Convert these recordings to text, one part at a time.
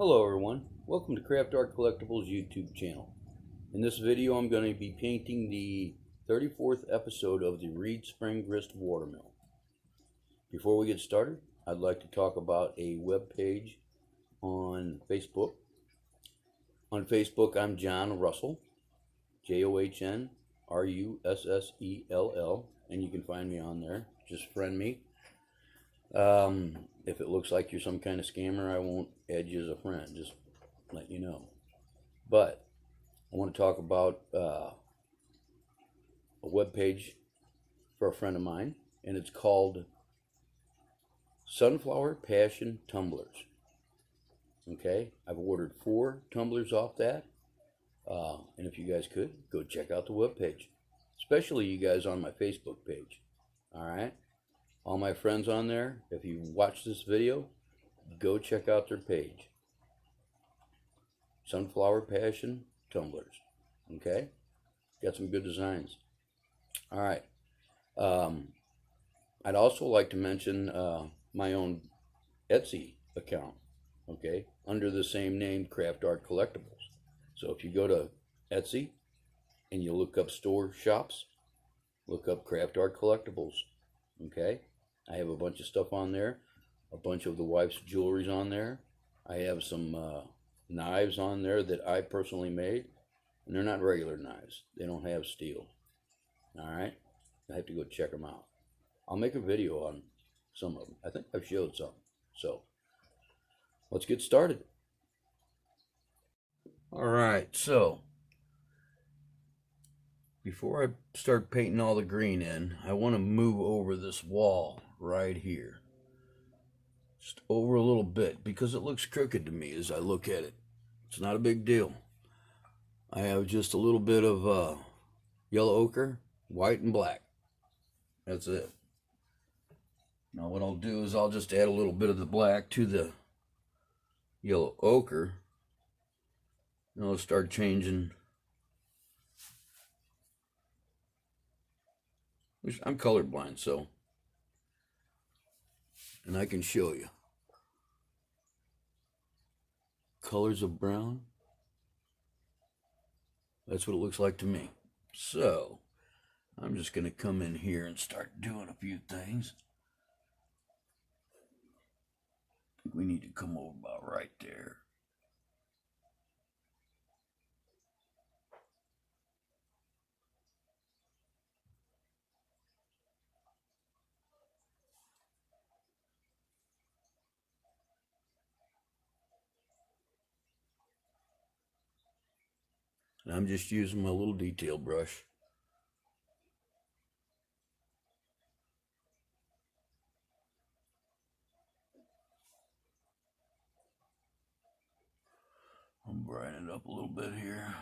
Hello everyone, welcome to Craft Art Collectibles YouTube channel. In this video I'm going to be painting the 34th episode of the Reed Spring Grist Watermill. Before we get started, I'd like to talk about a web page on Facebook. On Facebook I'm John Russell, JOHNRUSSELL, and you can find me on there. Just friend me. If it looks like you're some kind of scammer, I won't add you as a friend, just let you know. But I want to talk about a web page for a friend of mine, and it's called Sunflower Passion Tumblers. Okay, I've ordered 4 tumblers off that, and if you guys could, go check out the web page, especially you guys on my Facebook page. All right. All my friends on there, if you watch this video, go check out their page. Sunflower Passion Tumblers. Okay? Got some good designs. Alright. I'd also like to mention my own Etsy account. Okay? Under the same name, Craft Art Collectibles. So if you go to Etsy and you look up store shops, look up Craft Art Collectibles. Okay? I have a bunch of stuff on there, a bunch of the wife's jewelry's on there. I have some knives on there that I personally made, and they're not regular knives. They don't have steel. All right, I have to go check them out. I'll make a video on some of them. I think I've showed some. So let's get started. All right, so before I start painting all the green in, I want to move over this wall right here. Just over a little bit because it looks crooked to me as I look at it. It's not a big deal. I have just a little bit of yellow ochre, white, and black. That's it. Now what I'll do is I'll just add a little bit of the black to the yellow ochre. And I'll start changing. I'm colorblind, so, and I can show you. Colors of brown. That's what it looks like to me. So, I'm just going to come in here and start doing a few things. I think we need to come over about right there. And I'm just using my little detail brush. I'll brighten it up a little bit here.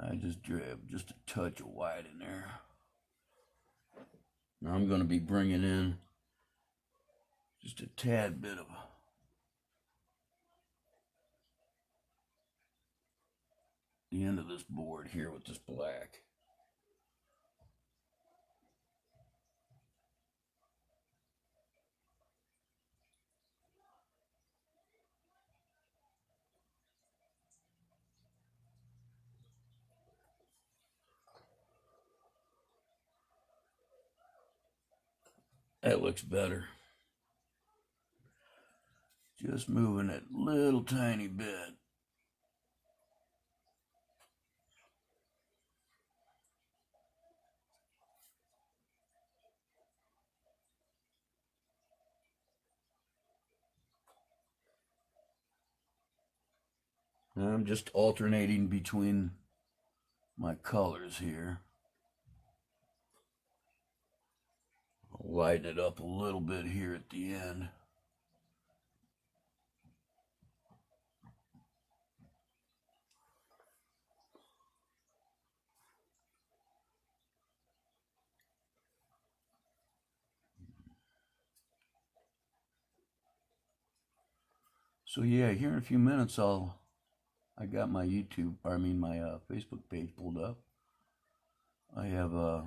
I just drab just a touch of white in there. Now I'm going to be bringing in just a tad bit of the end of this board here with this black. That looks better. Just moving it a little tiny bit. And I'm just alternating between my colors here. I'll lighten it up a little bit here at the end. So yeah, here in a few minutes I got my my Facebook page pulled up. I have a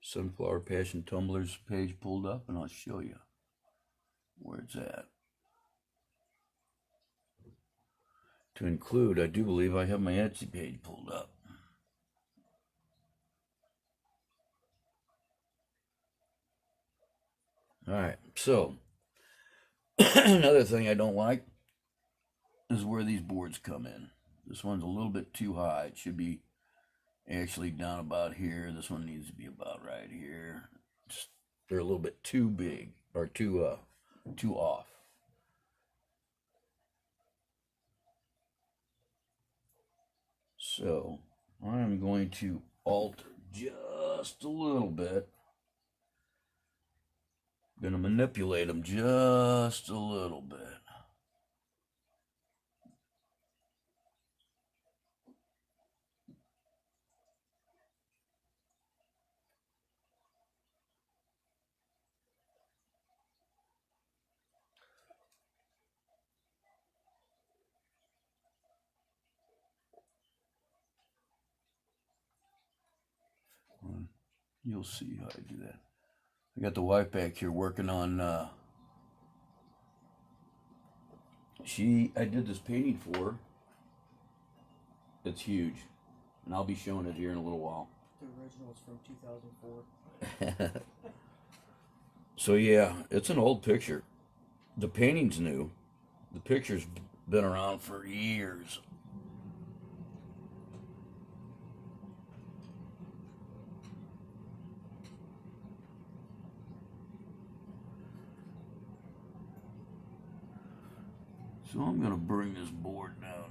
Sunflower Passion Tumblers page pulled up, and I'll show you where it's at. To include, I do believe I have my Etsy page pulled up. Alright, so another thing I don't like is where these boards come in. This one's a little bit too high. It should be actually down about here. This one needs to be about right here. They're a little bit too big, or too off. So I'm going to alter just a little bit. I'm going to manipulate them just a little bit. You'll see how I do that. I got the wife back here working on, I did this painting for her. It's huge. And I'll be showing it here in a little while. The original is from 2004. So yeah, it's an old picture. The painting's new. The picture's been around for years. So I'm going to bring this board down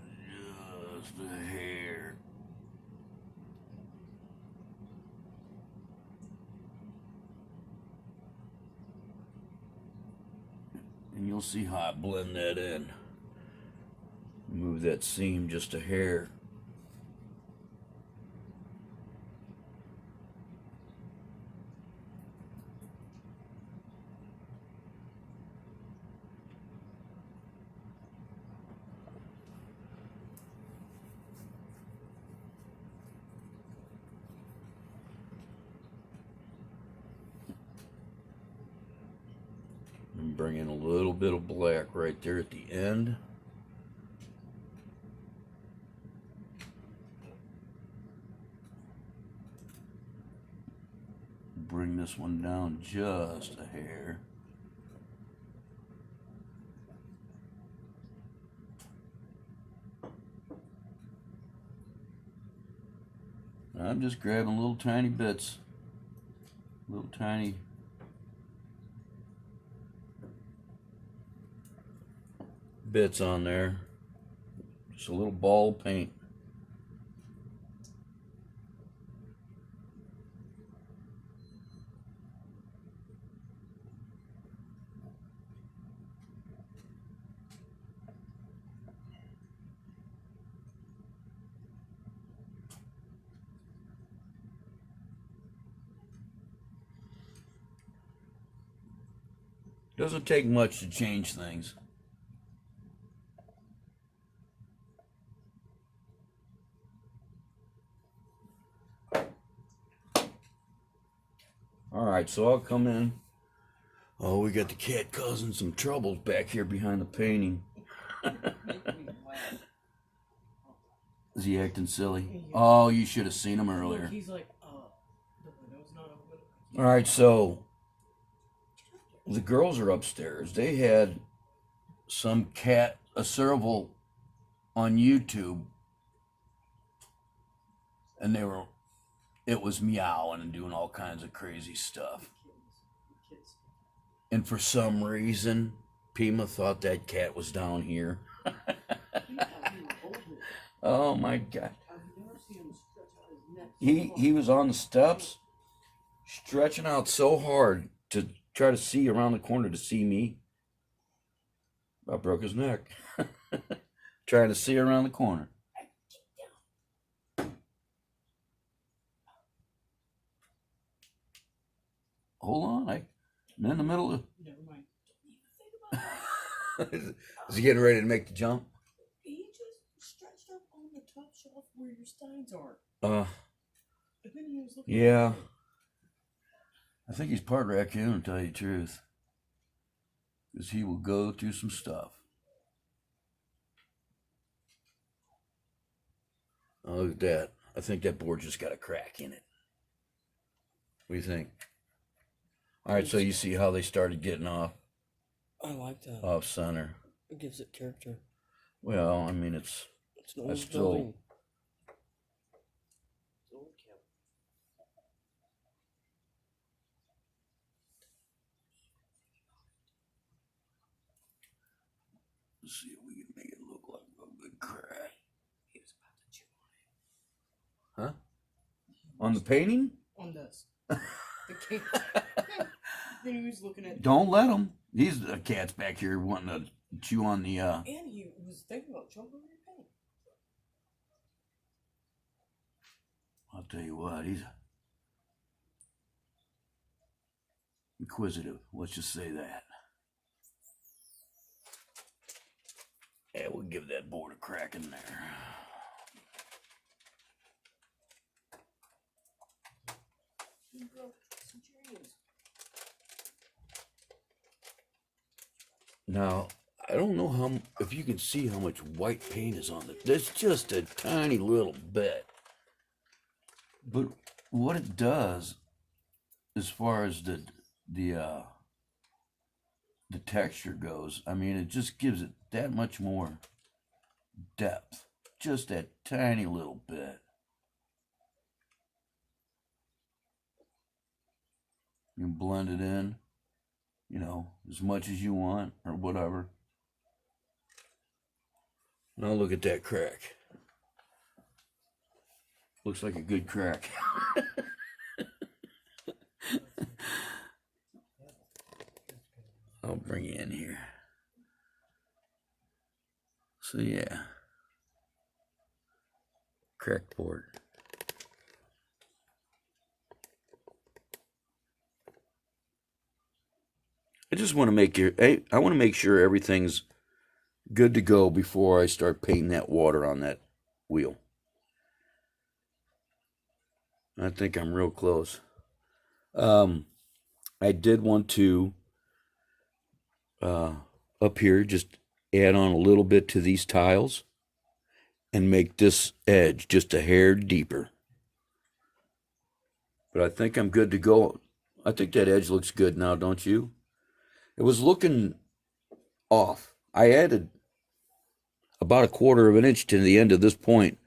just a hair. And you'll see how I blend that in. Move that seam just a hair. And bring in a little bit of black right there at the end. Bring this one down just a hair. I'm just grabbing little tiny bits, little tiny bits on there, just a little ball of paint. Doesn't take much to change things. Alright, so I'll come in. Oh, we got the cat causing some troubles back here behind the painting. Is he acting silly? Yeah. Oh, you should have seen him earlier. He's like, the window's not open. Alright, so the girls are upstairs. They had some cat, a serval on YouTube, and it was meowing and doing all kinds of crazy stuff. And for some reason, Pima thought that cat was down here. Oh my God. He was on the steps, stretching out so hard to try to see around the corner to see me. I broke his neck. Trying to see around the corner. Hold on, In the middle of. Never mind. Don't even think about that. Is he getting ready to make the jump? He just stretched up on the top shelf where your steins are. And then he was looking Yeah. at it. I think he's part raccoon, to tell you the truth. Because he will go through some stuff. Oh, look at that. I think that board just got a crack in it. What do you think? All right, so you see how they started getting off I like that. center. It gives it character. Well, I mean, It's an I old still- building. It's old camp. let's see if we can make it look like a good crack. He was about to chew on it. Huh? On the painting? On this. The cat. Then he was looking at. Don't let him. These cat's back here wanting to chew on the. And he was thinking about jumping on your paint. I'll tell you what, he's inquisitive. Let's just say that. Yeah, we'll give that board a crack in there. He broke some dreams. Now, I don't know if you can see how much white paint is on it. There's just a tiny little bit. But what it does, as far as the texture goes, I mean, it just gives it that much more depth. Just that tiny little bit. You can blend it in, as much as you want or whatever. Now look at that crack. Looks like a good crack. I'll bring you in here. So yeah. Cracked board. I just want to I want to make sure everything's good to go before I start painting that water on that wheel. I think I'm real close. I did want to up here just add on a little bit to these tiles and make this edge just a hair deeper. But I think I'm good to go. I think that edge looks good now, don't you? It was looking off. I added about 1/4 of an inch to the end of this point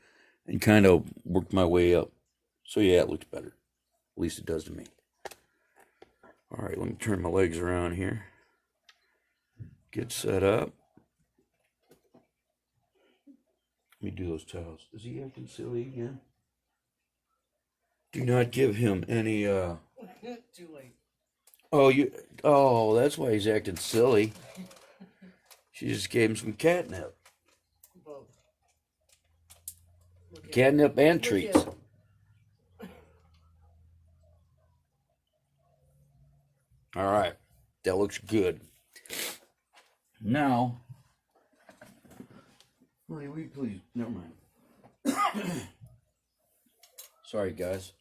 and kind of worked my way up. So yeah, it looks better. At least it does to me. All right, let me turn my legs around here. Get set up. Let me do those tiles. Is he acting silly again? Do not give him any, Too late. Oh, that's why he's acting silly. She just gave him some catnip. Both. Look at Catnip and Look treats. at him. All right, that looks good. Now, Marty, will you please? Never mind. Sorry, guys.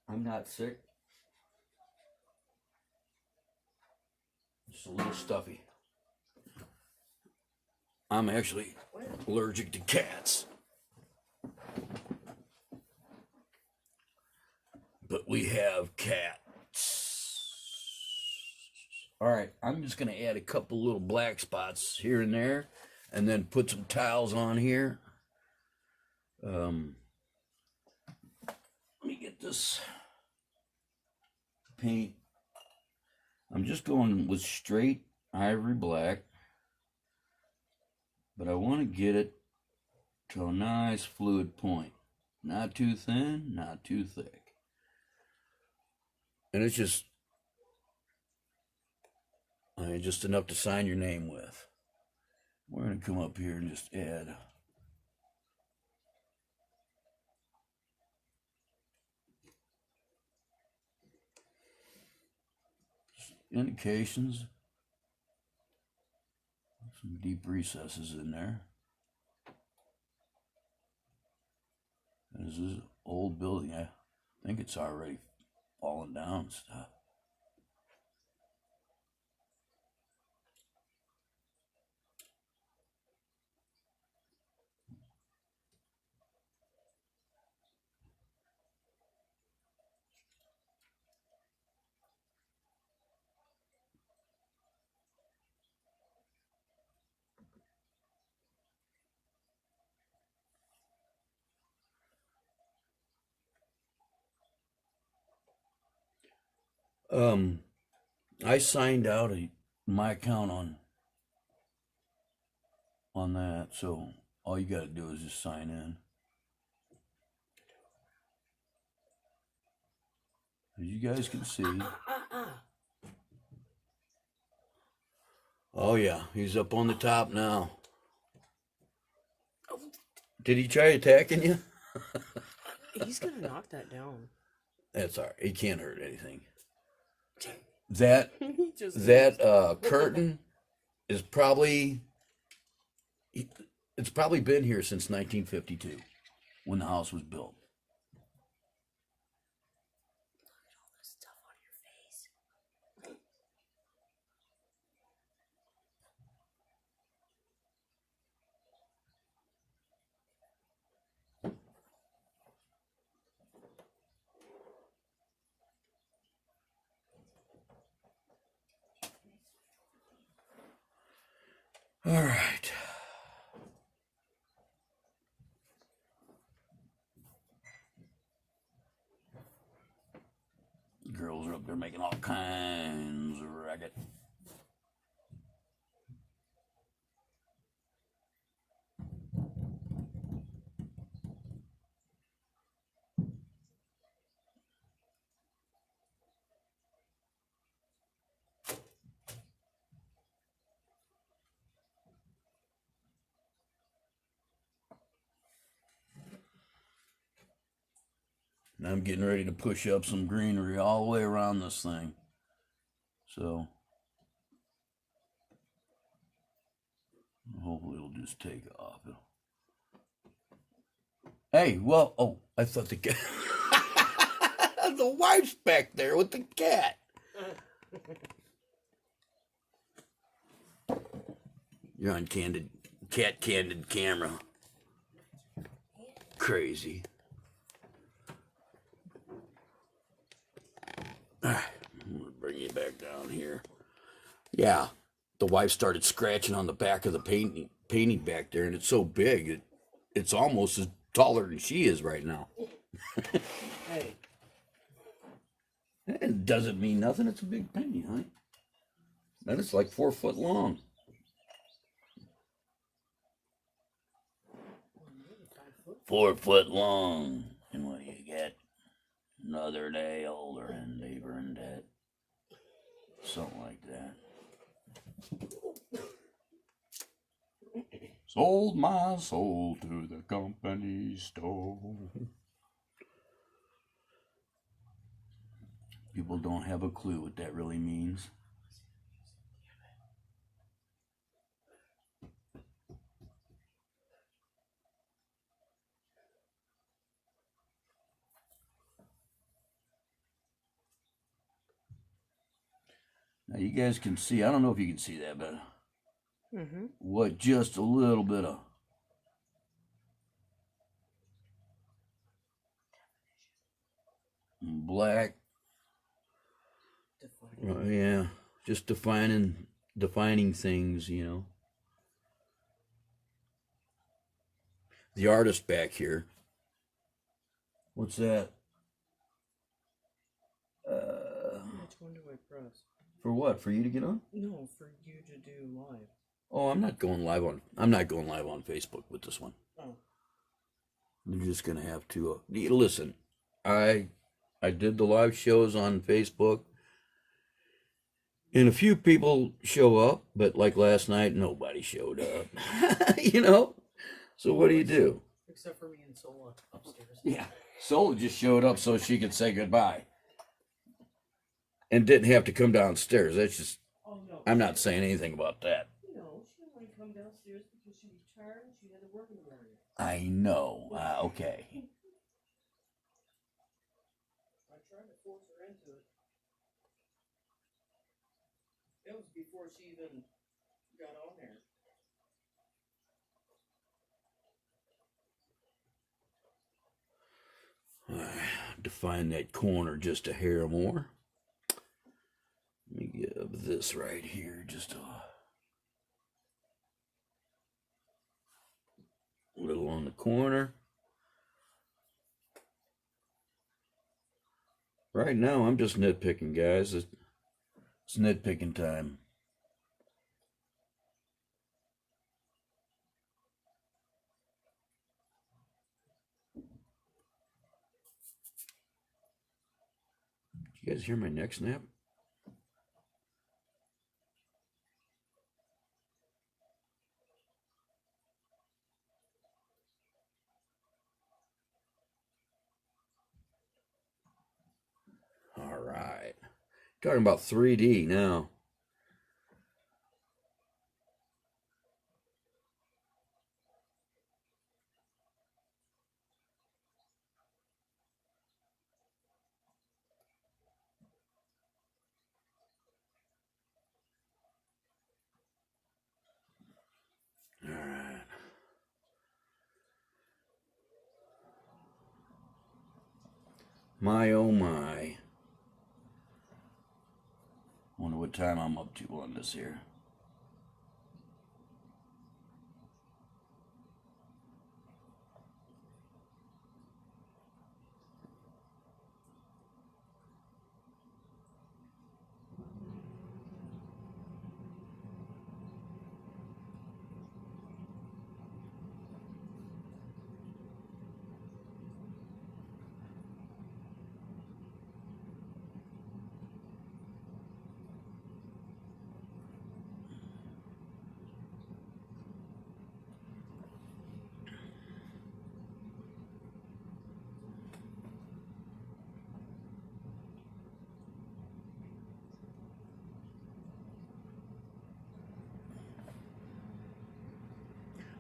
I'm not sick. Just a little stuffy. I'm actually allergic to cats. But we have cats. All right, I'm just going to add a couple little black spots here and there and then put some tiles on here. Let me get this paint. I'm just going with straight ivory black, but I want to get it to a nice fluid point. Not too thin, not too thick. And it's just enough to sign your name with. We're going to come up here and just add indications. Some deep recesses in there. This is an old building. I think it's already fallen down and stuff. I signed out my account on that, so all you got to do is just sign in. As you guys can see. Oh yeah, he's up on the top now. Did he try attacking you? He's gonna knock that down. That's all right. He can't hurt anything. That curtain is probably, it's probably been here since 1952 when the house was built. All this stuff on your face. All right. Girls are up there making all kinds of racket. And I'm getting ready to push up some greenery all the way around this thing. So hopefully it'll just take off. Hey, well, oh, I thought the cat, the wife's back there with the cat. You're on candid camera. Crazy. All right, I'm gonna bring you back down here. Yeah, the wife started scratching on the back of the painting back there, and it's so big, it's almost as taller than she is right now. Hey. It doesn't mean nothing. It's a big painting, huh? And it's like 4 foot long. $5 4 foot long. And what do you get? Another day older and deeper in debt. Something like that. Sold my soul to the company store. People don't have a clue what that really means. Now you guys can see, I don't know if you can see that, but what just a little bit of black, yeah, just defining things, you know. The artist back here, what's that? Which one do I press? For what? For you to get on? No, for you to do live. Oh, I'm not going live on Facebook with this one. Oh. I'm just gonna have to listen. I did the live shows on Facebook, and a few people show up, but like last night, nobody showed up. You know. So what do you do? Except for me and Sola upstairs. Yeah, Sola just showed up so she could say goodbye. And didn't have to come downstairs. That's just, Oh no. I'm not saying anything about that. You know, she didn't want to come downstairs because she was tired and she had to work in the morning. I know. Okay. I tried to force her into it. That was before she even got on there. Define that corner just a hair more. Let me give this right here just a little on the corner. Right now, I'm just nitpicking, guys. It's nitpicking time. You guys hear my neck snap? All right. Talking about 3D now. All right. My oh my. Wonder what time I'm up to on this here.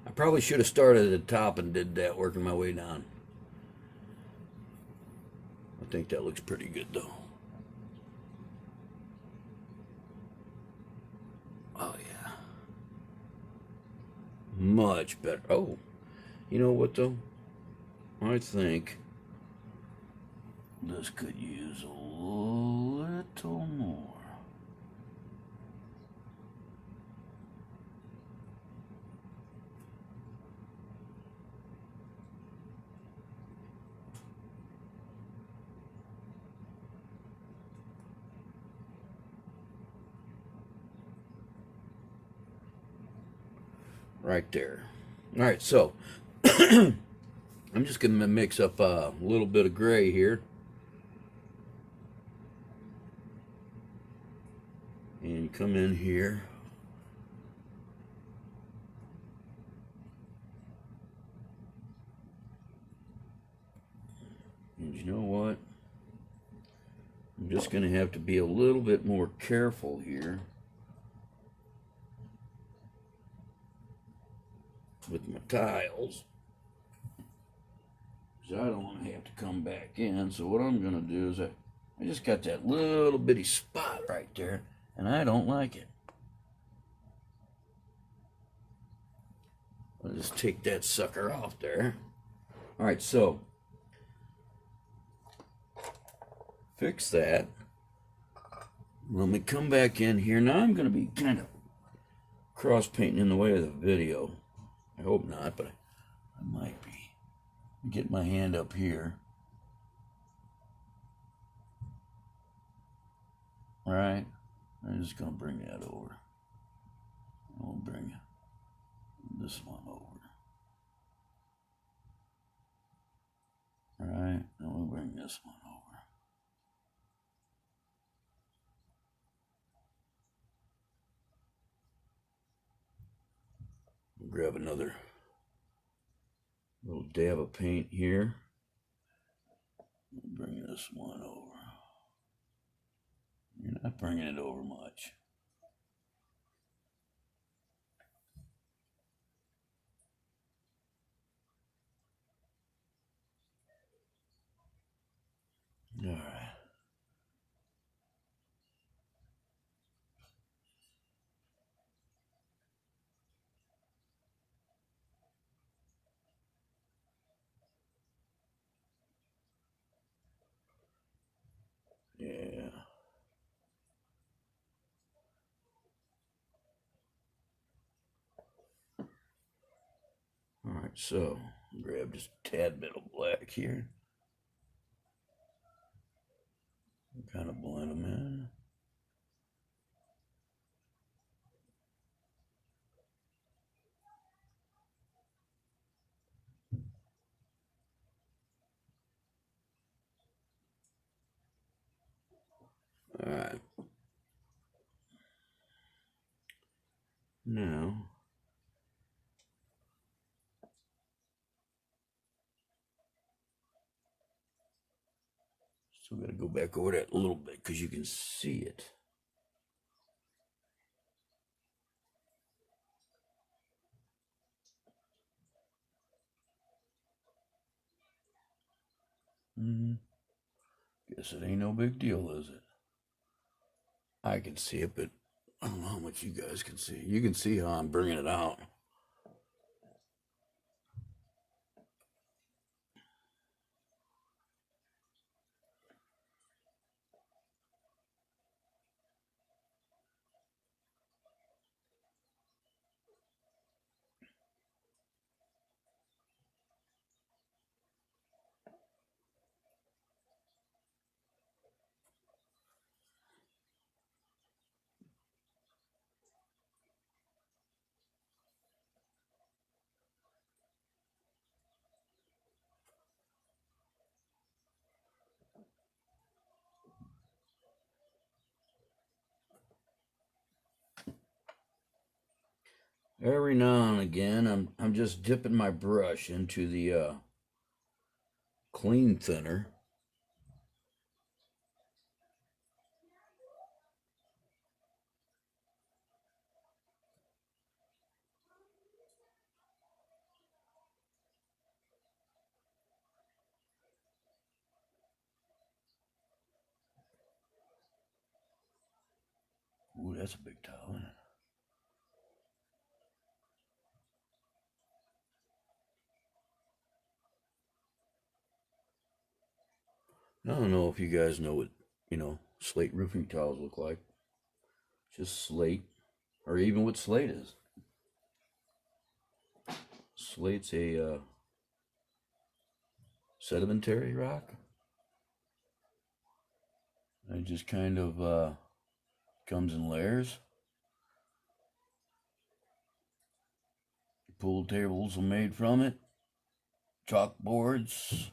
I probably should have started at the top and did that, working my way down. I think that looks pretty good though. Oh yeah. Much better. Oh, you know what though? I think this could use a little more. Right there. All right, so I'm just going to mix up a little bit of gray here. And come in here. And you know what? I'm just going to have to be a little bit more careful here with my tiles, because I don't want to have to come back in. So what I'm going to do is I just got that little bitty spot right there, and I don't like it. I'll just take that sucker off there. All right, so fix that. Let me come back in here. Now I'm going to be kind of cross painting in the way of the video. I hope not, but I might be. Get my hand up here. All right, I'm just going to bring that over. I'll bring this one over. All right, and we'll bring this one over. We'll grab another little dab of paint here. We'll bring this one over. You're not bringing it over much. All right. Yeah. All right, so grab just a tad bit of black here. Kind of blend them in. All right. Now, still got to go back over that a little bit because you can see it. Guess it ain't no big deal, is it? I can see it, but I don't know how much you guys can see. You can see how I'm bringing it out. Every now and again, I'm just dipping my brush into the clean thinner. Ooh, that's a big towel, isn't it? I don't know if you guys know what, slate roofing tiles look like. Just slate, or even what slate is. Slate's a sedimentary rock. It just kind of comes in layers. Pool tables are made from it. Chalkboards.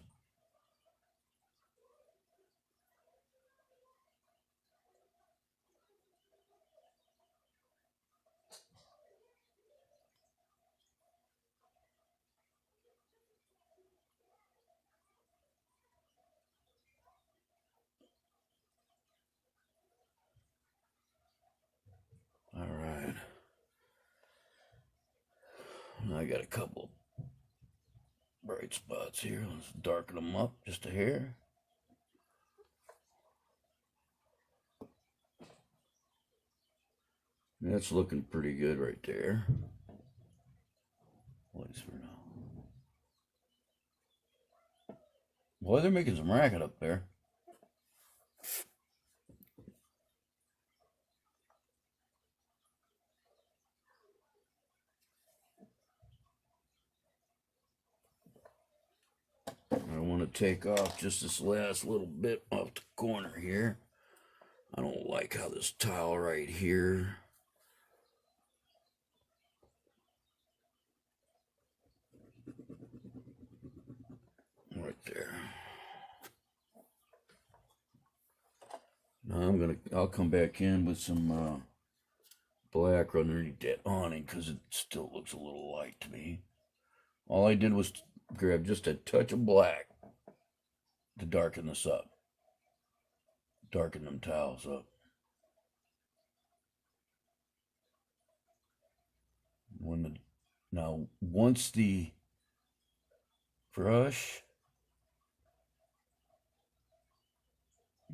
All right. I got a couple bright spots here. Let's darken them up just a hair. That's looking pretty good right there. At least for now. Boy, they're making some racket up there. I want to take off just this last little bit off the corner here. I don't like how this tile right here. Right there. Now I'll come back in with some black underneath that awning because it still looks a little light to me. All I did was grab just a touch of black to darken this up. Darken them tiles up. Now, once the brush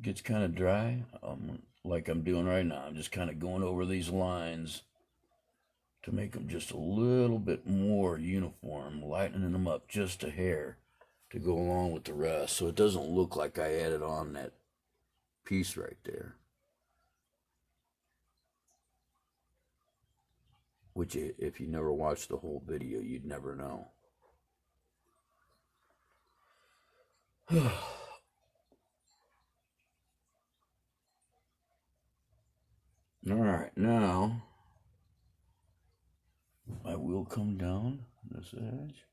gets kind of dry, like I'm doing right now, I'm just kind of going over these lines to make them just a little bit more uniform, lightening them up just a hair to go along with the rest, so it doesn't look like I added on that piece right there. Which, if you never watched the whole video, you'd never know. All right, now I will come down this edge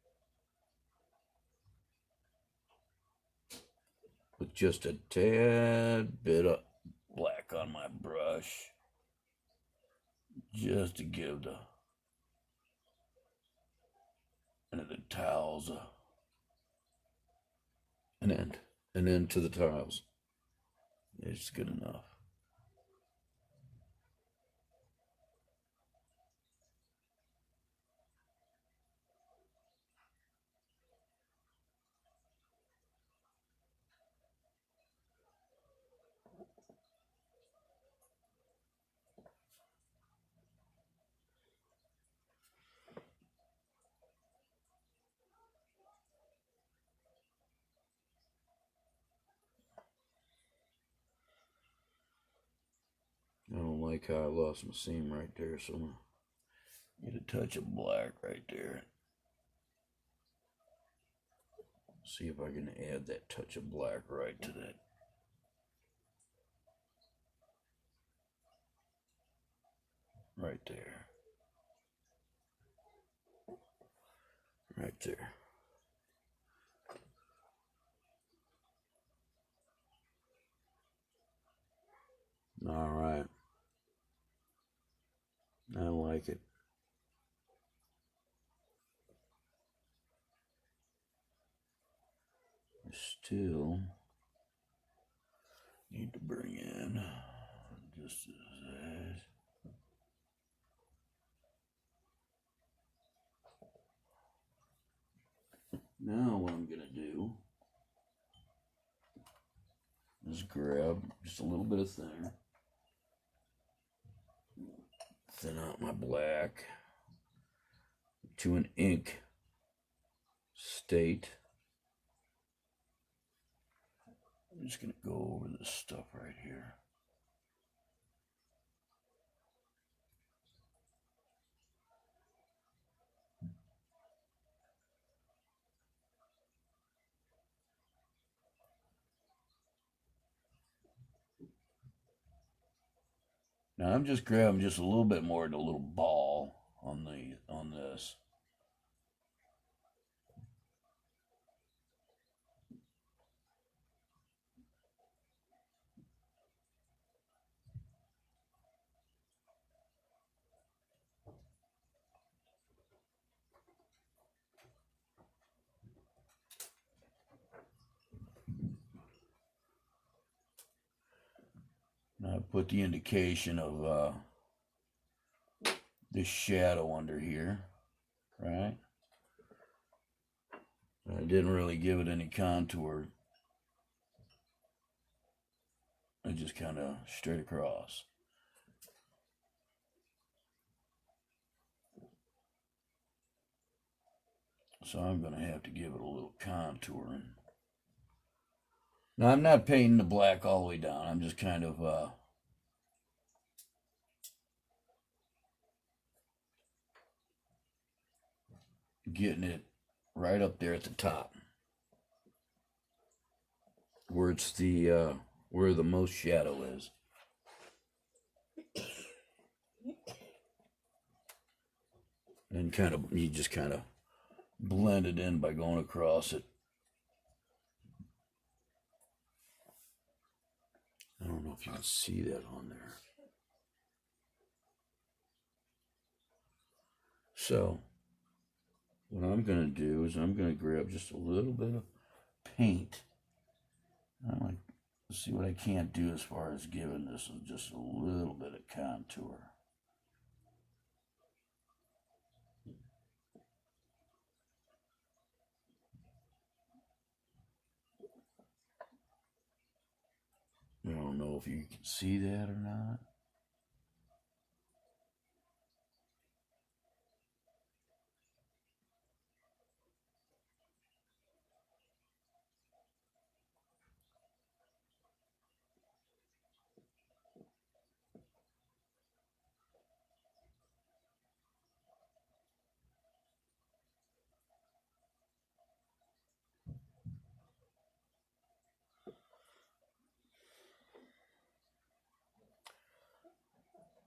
with just a tad bit of black on my brush, just to give the tiles an end to the tiles. It's good enough. I don't like how I lost my seam right there, so I'm going to get a touch of black right there. See if I can add that touch of black right to that. Right there. Right there. All right. I like it. Still need to bring in just that. Now what I'm gonna do is grab just a little bit of thinner, thin out my black to an ink state. I'm just gonna go over this stuff right here. Now I'm just grabbing just a little bit more than a little ball on this. Now I put the indication of this shadow under here, right? I didn't really give it any contour. I just kind of straight across. So I'm going to have to give it a little contouring. Now I'm not painting the black all the way down. I'm just kind of getting it right up there at the top, where it's the where the most shadow is. And you just kind of blend it in by going across it. I don't know if you can see that on there. So what I'm going to do is I'm going to grab just a little bit of paint. I'm like, see what I can't do as far as giving this just a little bit of contour. know if you can see that or not.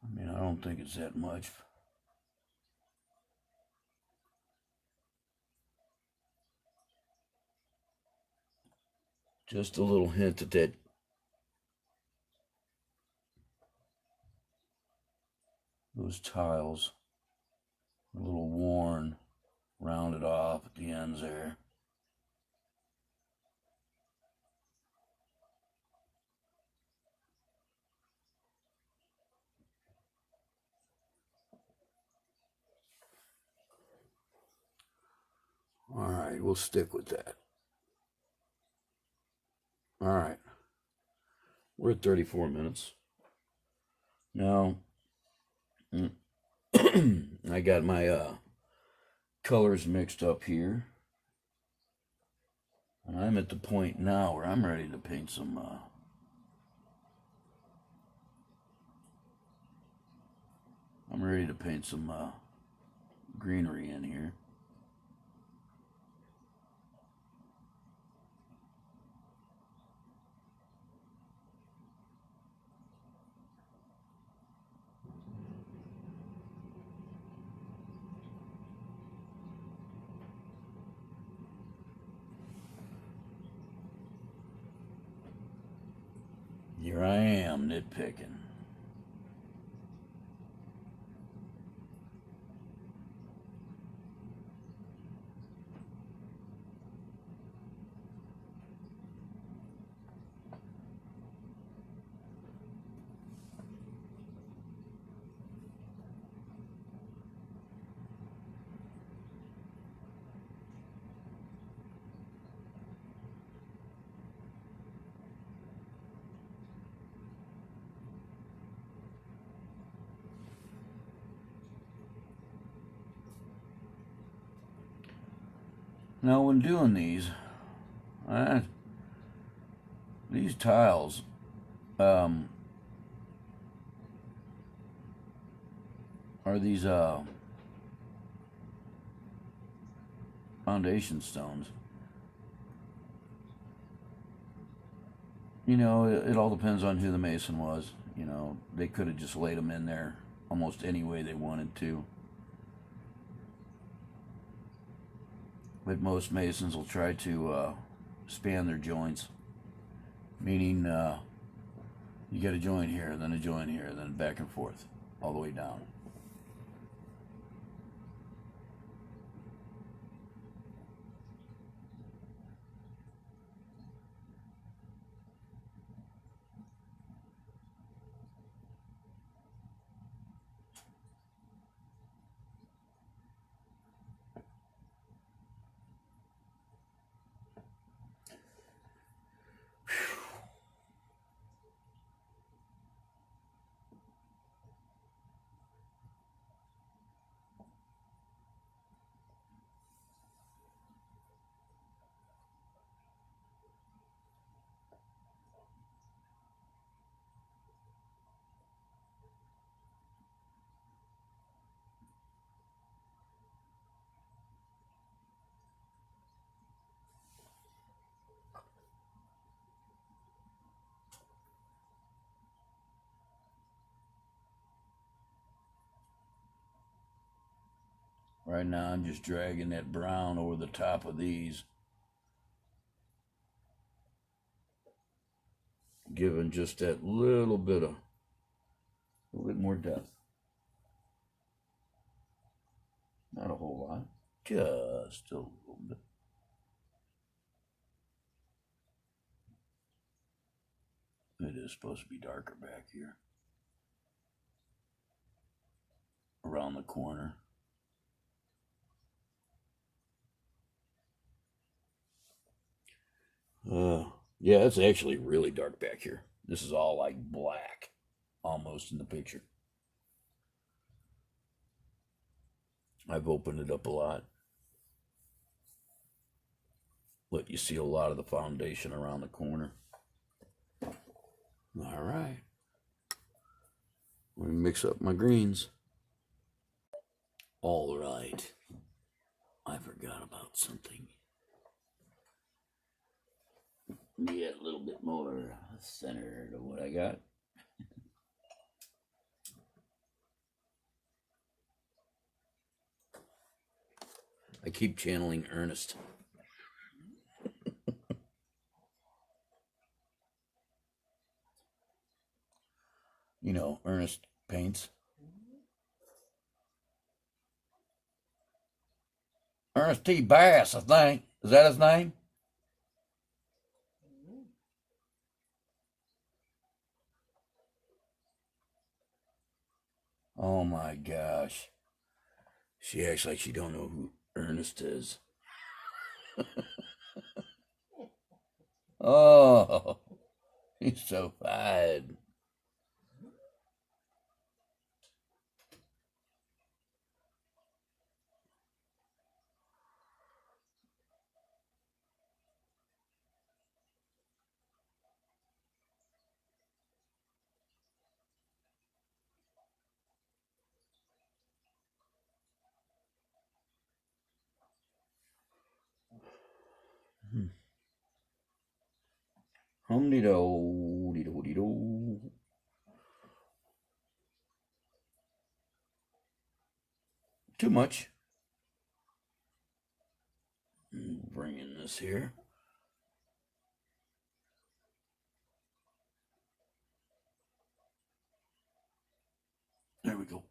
I mean, I don't think it's that much. Just a little hint that those tiles are a little worn, rounded off at the ends there. All right, we'll stick with that. All right, we're at 34 minutes. Now, I got my colors mixed up here. And I'm at the point now where I'm ready to paint some greenery in here. Here I am nitpicking. Now, when doing these tiles, are these foundation stones. You know, it all depends on who the mason was. You know, they could have just laid them in there almost any way they wanted to. But most masons will try to span their joints, meaning you get a joint here, then a joint here, then back and forth, all the way down. Right now I'm just dragging that brown over the top of these, giving just that little bit more depth. Not a whole lot, just a little bit. It is supposed to be darker back here, around the corner. Yeah, it's actually really dark back here. This is all like black, almost in the picture. I've opened it up a lot. Let you see a lot of the foundation around the corner. All right. Let me mix up my greens. All right. I forgot about something. Get a little bit more center to what I got. I keep channeling Ernest. You know, Ernest paints. Ernest T. Bass, I think. Is that his name? Oh my gosh. She acts like she don't know who Ernest is. Oh, he's so fine. Hum-de-do. Too much. Bring in this here. There we go.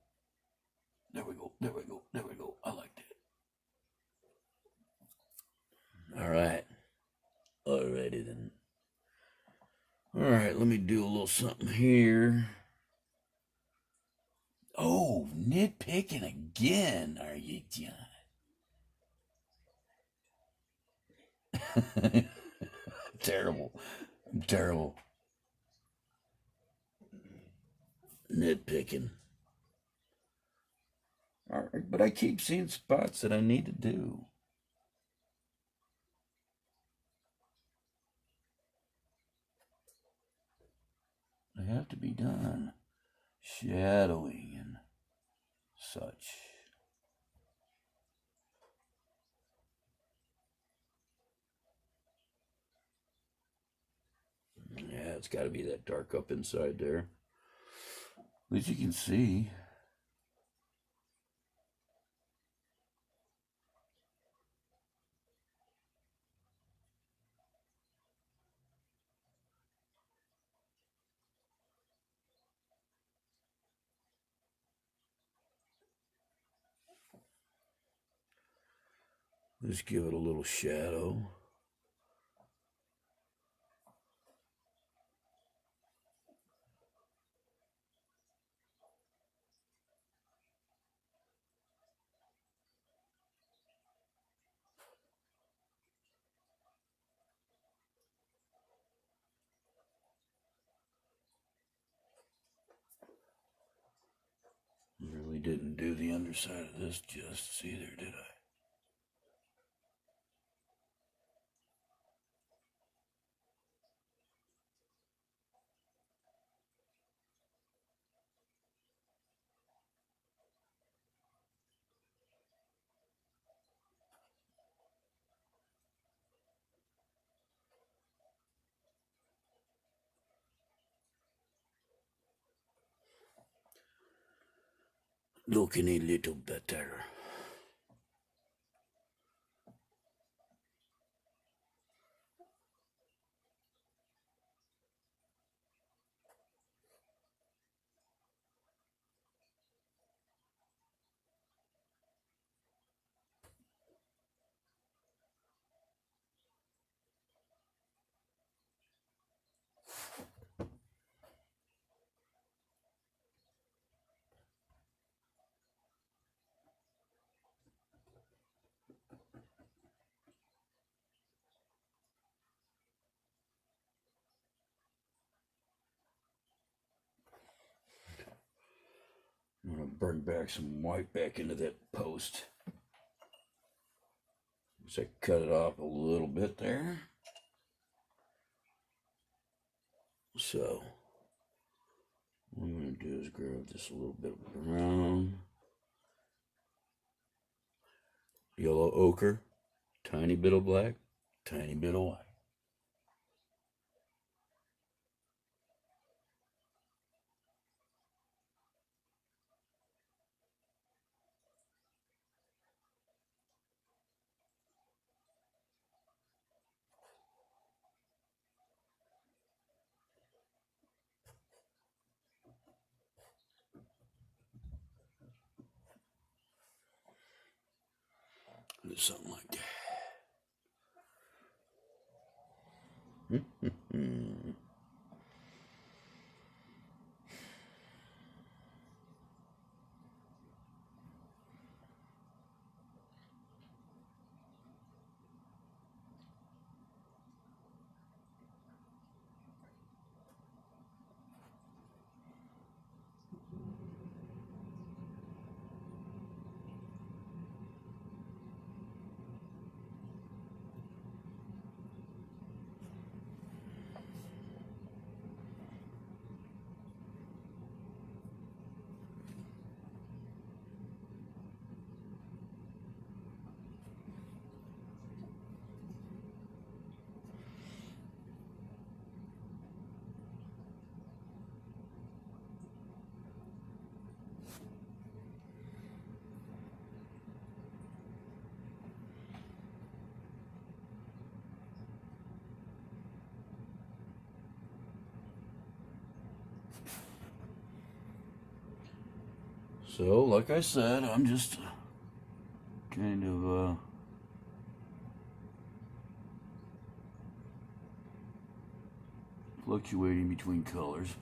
There we go. There we go. There we go. I like that. All right. Alrighty then. All right, let me do a little something here. Oh, nitpicking again, are you, John? Terrible. I'm terrible. Nitpicking. All right, but I keep seeing spots that I need to do. They have to be done. Shadowing and such. Yeah, it's got to be that dark up inside there. At least you can see. Just give it a little shadow. Really didn't do the underside of this just either, did I? Looking a little better. bring back some white back into that post. So I cut it off a little bit there. So what I'm going to do is grab this a little bit of brown, yellow ochre, tiny bit of black, tiny bit of white. Something like that. So, like I said, I'm just kind of fluctuating between colors.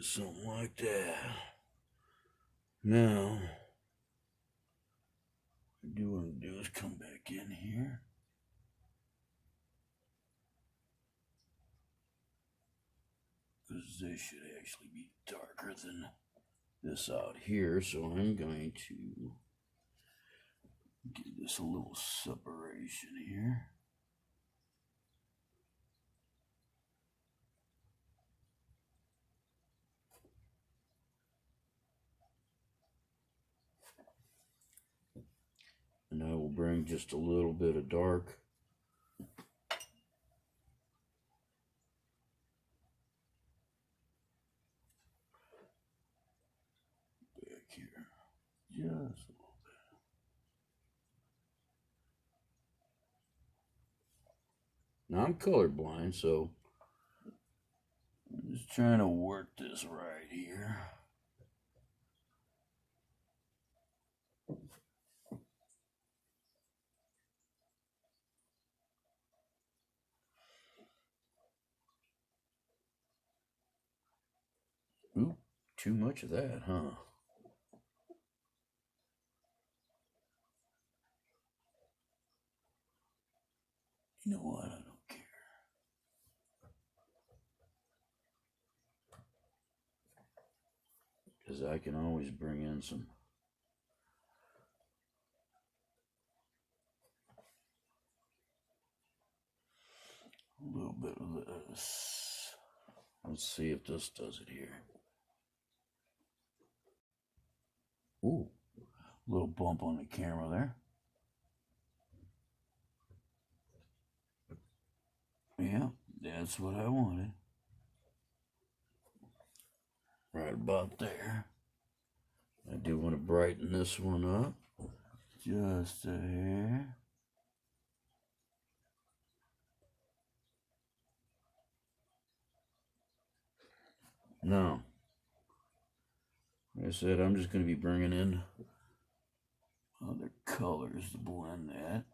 Something like that. Now, what I do want to do is come back in here. Because this should actually be darker than this out here. So I'm going to give this a little separation here. And I will bring just a little bit of dark Just a little bit. Now I'm colorblind, so I'm just trying to work this right here. Ooh, too much of that, huh? You know what? I don't care. Because I can always bring in some. A little bit of this. Let's see if this does it here. Ooh, a little bump on the camera there. Yeah, that's what I wanted. Right about there. I do want to brighten this one up. Just a hair. Now, like I said, I'm just going to be bringing in other colors to blend that.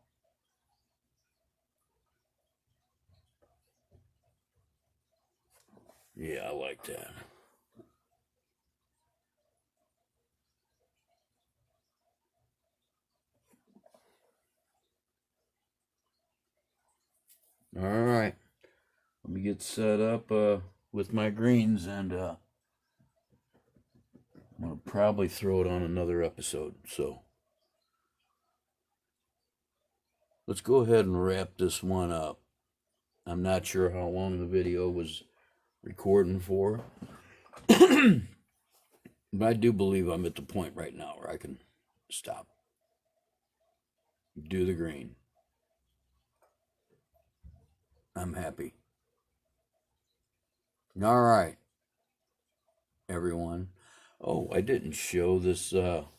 Yeah, I like that. All right. Let me get set up with my greens, and I'm going to probably throw it on another episode. So let's go ahead and wrap this one up. I'm not sure how long the video was recording for, but I do believe I'm at the point right now where I can stop. Do the green. I'm happy. All right, everyone. Oh, I didn't show this web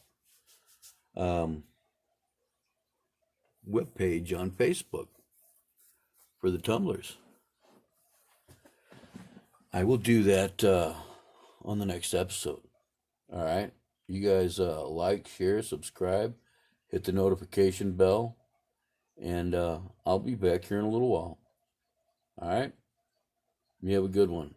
page on Facebook for the tumblers. I will do that on the next episode. All right. You guys like, share, subscribe, hit the notification bell, and I'll be back here in a little while. All right. You have a good one.